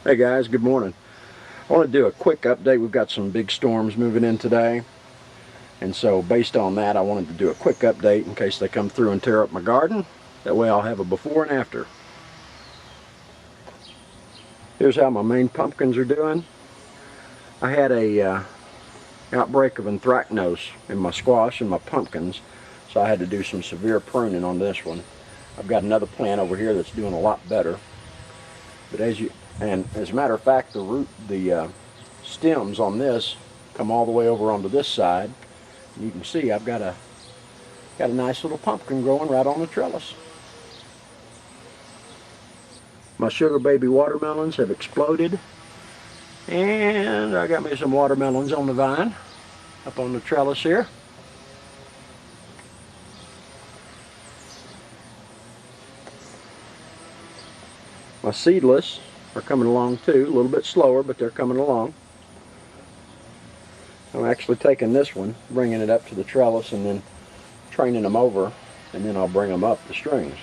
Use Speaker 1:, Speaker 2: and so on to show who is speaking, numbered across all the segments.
Speaker 1: Hey guys, good morning. I want to do a quick update. We've got some big storms moving in today, and so based on that I wanted to do a quick update in case they come through and tear up my garden. That way I'll have a before and after. Here's how my main pumpkins are doing. I had a outbreak of anthracnose in my squash and my pumpkins, so I had to do some severe pruning on this one. I've got another plant over here that's doing a lot better, but as a matter of fact, the stems on this come all the way over onto this side, and you can see I've got a nice little pumpkin growing right on the trellis. My sugar baby watermelons have exploded, and I got me some watermelons on the vine up on the trellis here. My seedless are coming along too, a little bit slower, but they're coming along. I'm actually taking this one, bringing it up to the trellis, and then training them over, and then I'll bring them up the strings.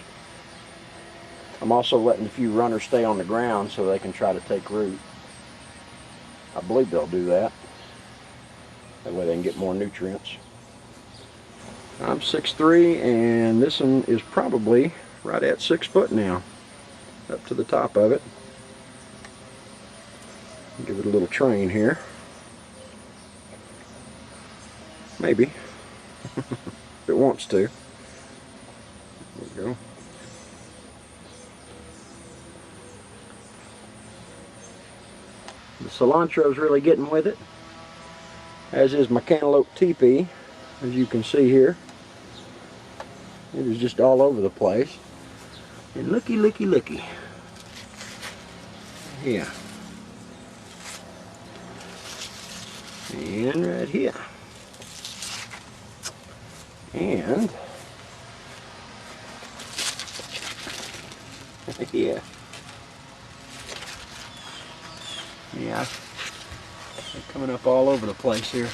Speaker 1: I'm also letting a few runners stay on the ground so they can try to take root. I believe they'll do that. That way they can get more nutrients. I'm 6'3", and this one is probably right at 6 foot now, up to the top of it. Give it a little train here. Maybe. If it wants to. There we go. The cilantro is really getting with it, as is my cantaloupe teepee, as you can see here. It is just all over the place. And looky, looky, looky. Yeah. And right here. And yeah. Yeah. They're coming up all over the place here.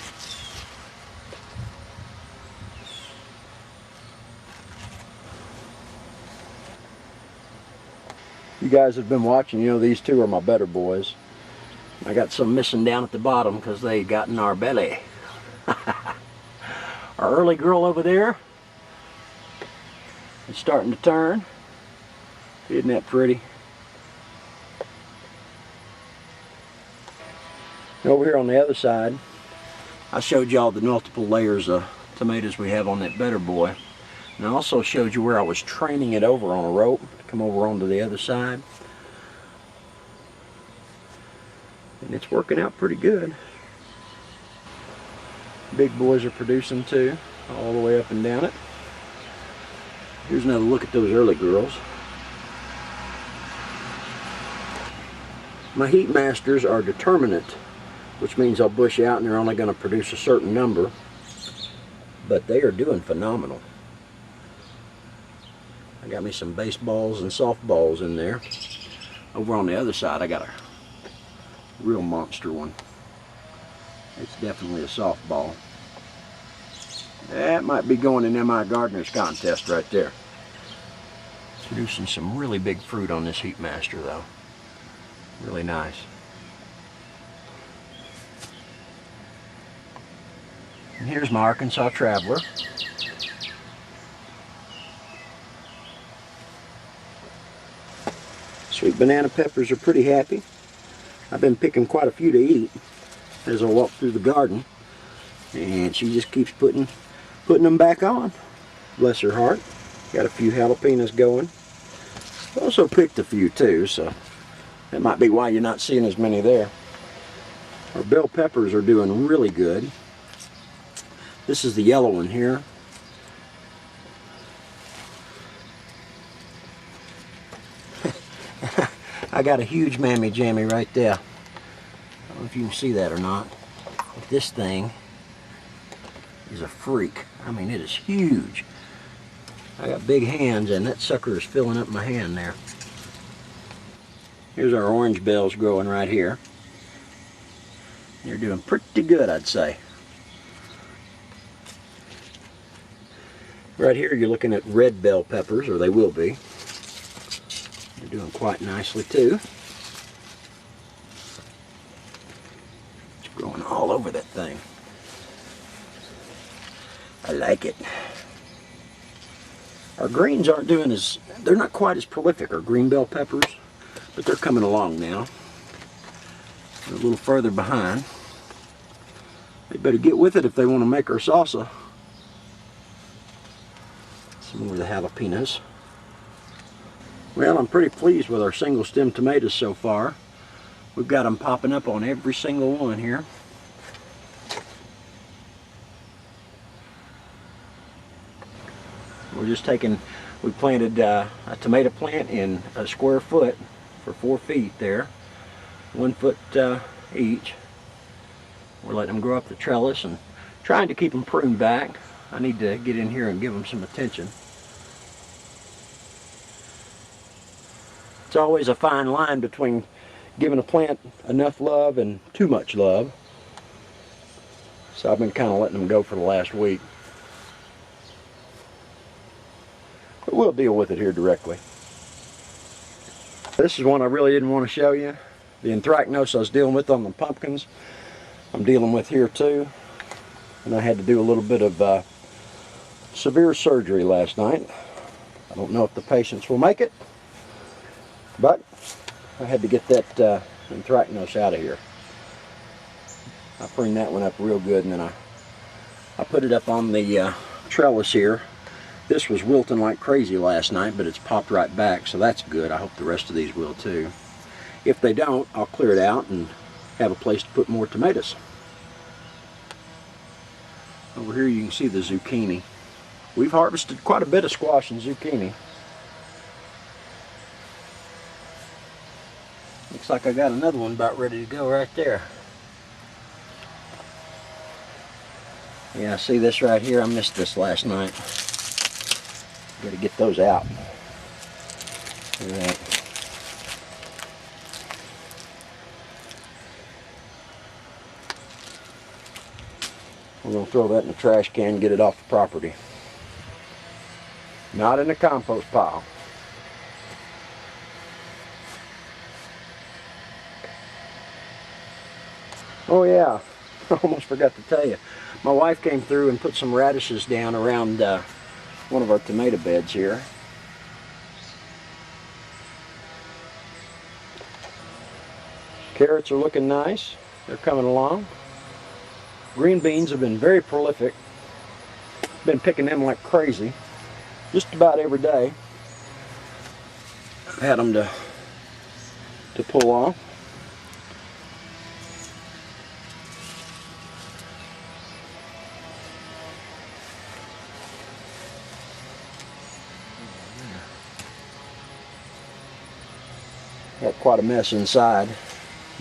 Speaker 1: You guys have been watching, you know these two are my better boys. I got some missing down at the bottom because they got in our belly. Our early girl over there is starting to turn. Isn't that pretty? And over here on the other side, I showed y'all the multiple layers of tomatoes we have on that better boy. And I also showed you where I was training it over on a rope to come over onto the other side. And it's working out pretty good. Big boys are producing too, all the way up and down it. Here's another look at those early girls. My heat masters are determinate, which means they'll bush out and they're only going to produce a certain number, but they are doing phenomenal. I got me some baseballs and softballs in there. Over on the other side I got a real monster one. It's definitely a softball. That might be going in MI Gardener's contest right there. It's producing some really big fruit on this heat master though. Really nice. And here's my Arkansas Traveler. Sweet banana peppers are pretty happy. I've been picking quite a few to eat as I walk through the garden, and she just keeps putting them back on. Bless her heart. Got a few jalapenos going. Also picked a few too, so that might be why you're not seeing as many there. Our bell peppers are doing really good. This is the yellow one here. I got a huge mammy jammy right there. I don't know if you can see that or not. But this thing is a freak. I mean, it is huge. I got big hands, and that sucker is filling up my hand there. Here's our orange bells growing right here. They're doing pretty good, I'd say. Right here you're looking at red bell peppers, or they will be. They're doing quite nicely too. all over that thing. I like it. Our greens aren't doing as, they're not quite as prolific, our green bell peppers, but they're coming along now. They're a little further behind. They better get with it if they want to make our salsa. Some more of the jalapenos. Well, I'm pretty pleased with our single stem tomatoes so far. We've got them popping up on every single one here. We're just taking, we planted a tomato plant in a square foot for 4 feet there. 1 foot each. We're letting them grow up the trellis and trying to keep them pruned back. I need to get in here and give them some attention. It's always a fine line between giving a plant enough love and too much love. So I've been kind of letting them go for the last week. But we'll deal with it here directly. This is one I really didn't want to show you. The anthracnose I was dealing with on the pumpkins, I'm dealing with here too. And I had to do a little bit of severe surgery last night. I don't know if the patients will make it, but I had to get that anthracnose out of here. I pruned that one up real good, and then I put it up on the trellis here. This was wilting like crazy last night, but it's popped right back, so that's good. I hope the rest of these will too. If they don't, I'll clear it out and have a place to put more tomatoes. Over here you can see the zucchini. We've harvested quite a bit of squash and zucchini. Looks like I got another one about ready to go right there. Yeah, see this right here? I missed this last night. Got to get those out. Look at that. We're going to throw that in the trash can and get it off the property. Not in the compost pile. Oh yeah, I almost forgot to tell you. My wife came through and put some radishes down around one of our tomato beds here. Carrots are looking nice. They're coming along. Green beans have been very prolific. Been picking them like crazy. Just about every day. I've had them to pull off. Got quite a mess inside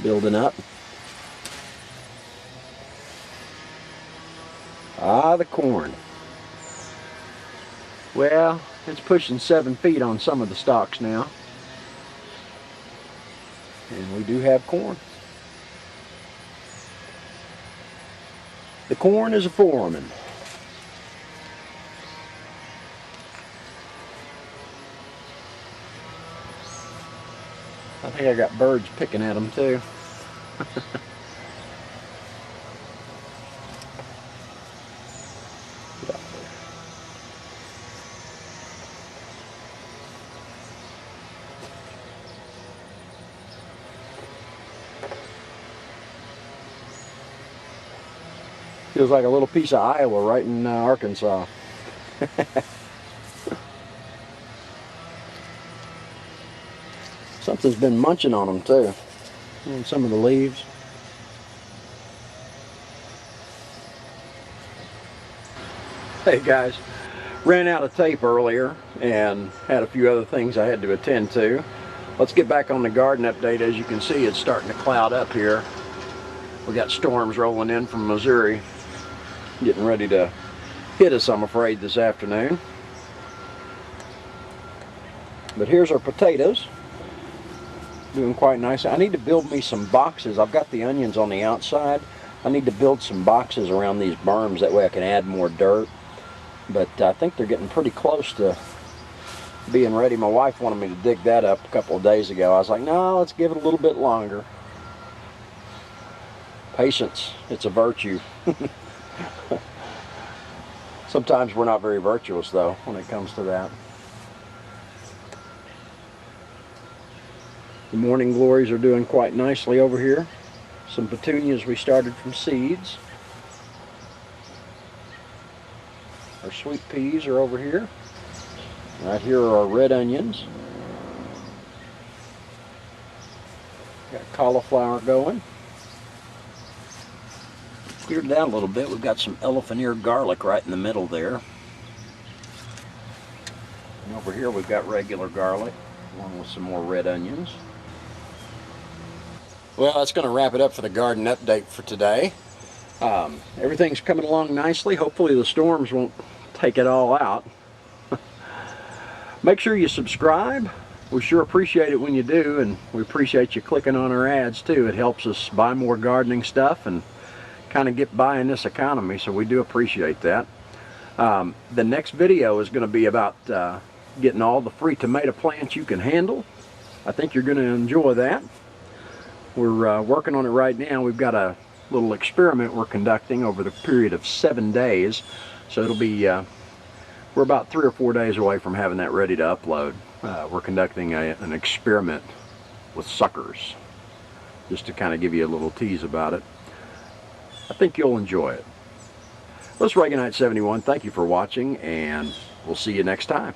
Speaker 1: building up. Ah, the corn. Well, it's pushing 7 feet on some of the stalks now. And we do have corn. The corn is a foreman. I think I got birds picking at them too. Feels like a little piece of Iowa right in Arkansas. Something's been munching on them too. And some of the leaves. Hey guys, ran out of tape earlier and had a few other things I had to attend to. Let's get back on the garden update. As you can see, it's starting to cloud up here. We got storms rolling in from Missouri, getting ready to hit us, I'm afraid, this afternoon. But here's our potatoes. Doing quite nice. I need to build me some boxes. I've got the onions on the outside. I need to build some boxes around these berms. That way I can add more dirt. But I think they're getting pretty close to being ready. My wife wanted me to dig that up a couple of days ago. I was like, no, let's give it a little bit longer. Patience, it's a virtue. Sometimes we're not very virtuous though when it comes to that. The morning glories are doing quite nicely over here. Some petunias we started from seeds. Our sweet peas are over here. Right here are our red onions. Got cauliflower going. Cleared it out a little bit. We've got some elephant ear garlic right in the middle there. And over here we've got regular garlic along with some more red onions. Well, that's going to wrap it up for the garden update for today. Everything's coming along nicely. Hopefully the storms won't take it all out. Make sure you subscribe. We sure appreciate it when you do, and we appreciate you clicking on our ads too. It helps us buy more gardening stuff and kind of get by in this economy, so we do appreciate that. The next video is going to be about getting all the free tomato plants you can handle. I think you're going to enjoy that. We're working on it right now. We've got a little experiment we're conducting over the period of 7 days, so it'll be we're about 3 or 4 days away from having that ready to upload. We're conducting an experiment with suckers, just to kind of give you a little tease about it. I think you'll enjoy it. This is Reaganite 71. Thank you for watching, and we'll see you next time.